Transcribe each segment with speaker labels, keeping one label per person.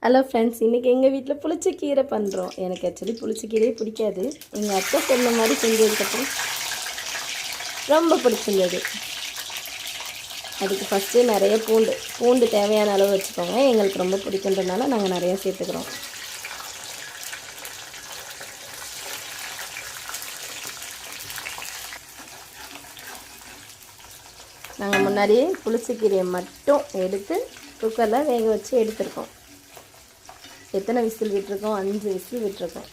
Speaker 1: Hello friends, இன்றைக்கி எங்கள் வீட்டில் புளிச்சக்கீரை பண்ணுறோம். எனக்கு ஆக்சுவலி புளிச்சக்கீரையே பிடிக்காது. எங்கள் அத்தை சொன்ன மாதிரி செஞ்சதுக்கப்புறம் ரொம்ப பிடிச்சிருந்தது. அதுக்கு ஃபஸ்ட்டு நிறைய பூண்டு தேவையான அளவு வச்சுக்கோங்க. எங்களுக்கு ரொம்ப பிடிக்குன்றதுனால நாங்கள் நிறையா சேர்த்துக்கிறோம். நாங்கள் முன்னாடியே புளிச்சக்கீரையை மட்டும் எடுத்து குக்கரில் வேக வச்சு எடுத்துருக்கோம். எத்தனை விசில் விட்டுருக்கோம்? 5 விசில் விட்டுருக்கோம்.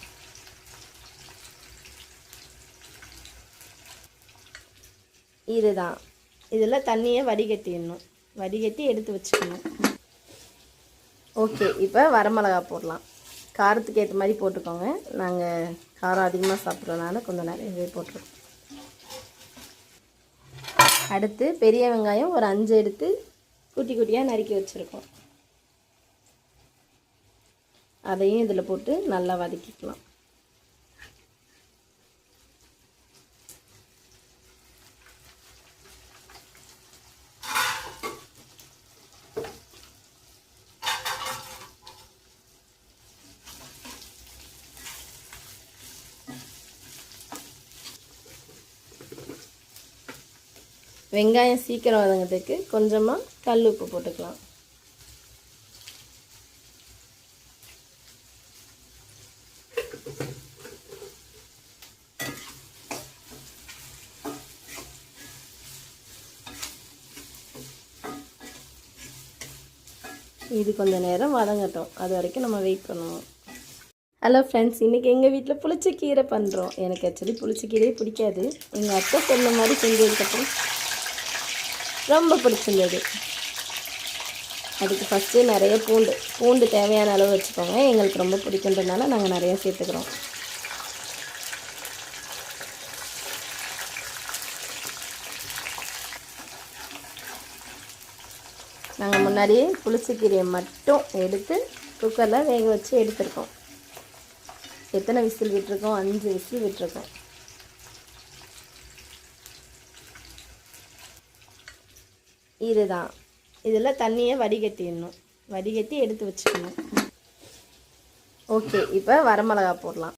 Speaker 1: இதுதான். இதில் தண்ணியை வடிகட்டி எடுத்து வச்சுக்கணும். ஓகே, இப்போ வரமிளகா போடலாம். காரத்துக்கு ஏற்ற மாதிரி போட்டுக்கோங்க. நாங்கள் காரம் அதிகமாக சாப்பிட்றதுனால கொஞ்சம் நிறையவே போட்டுருக்கோம். அடுத்து பெரிய வெங்காயம் ஒரு 5 எடுத்து குட்டி குட்டியாக நறுக்கி வச்சுருக்கோம். அதையும் இதில் போட்டு நல்லா வதக்கிக்கலாம். வெங்காயம் சீக்கிரம் வதங்கிறதுக்கு கொஞ்சமாக கல் உப்பு போட்டுக்கலாம். இது கொஞ்சம் நேரம் வதங்கட்டும். அது வரைக்கும் நம்ம வெயிட் பண்ணுவோம். ஹலோ ஃப்ரெண்ட்ஸ், இன்றைக்கி எங்கள் வீட்டில் புளிச்சக்கீரை பண்ணுறோம். எனக்கு ஆக்சுவலி புளிச்சக்கீரையே பிடிக்காது. எங்கள் அத்தை சொன்ன மாதிரி செஞ்சதுக்கப்புறம் ரொம்ப பிடிச்சிருந்தது. அதுக்கு ஃபஸ்ட்டு நிறைய பூண்டு தேவையான அளவு வச்சுக்கோங்க. எங்களுக்கு ரொம்ப பிடிக்குன்றதுனால நாங்கள் நிறையா சேர்த்துக்கிறோம். நாங்கள் முன்னாடியே புளிச்சக்கீரையை மட்டும் எடுத்து குக்கரில் வேக வச்சு எடுத்துருக்கோம். எத்தனை விசில் விட்டுருக்கோம்? 5 விசில் விட்டுருக்கோம். இதுதான். இதில் தண்ணியை வடிகட்டி எடுத்து வச்சுக்கணும். ஓகே, இப்போ வரமிளகா போடலாம்.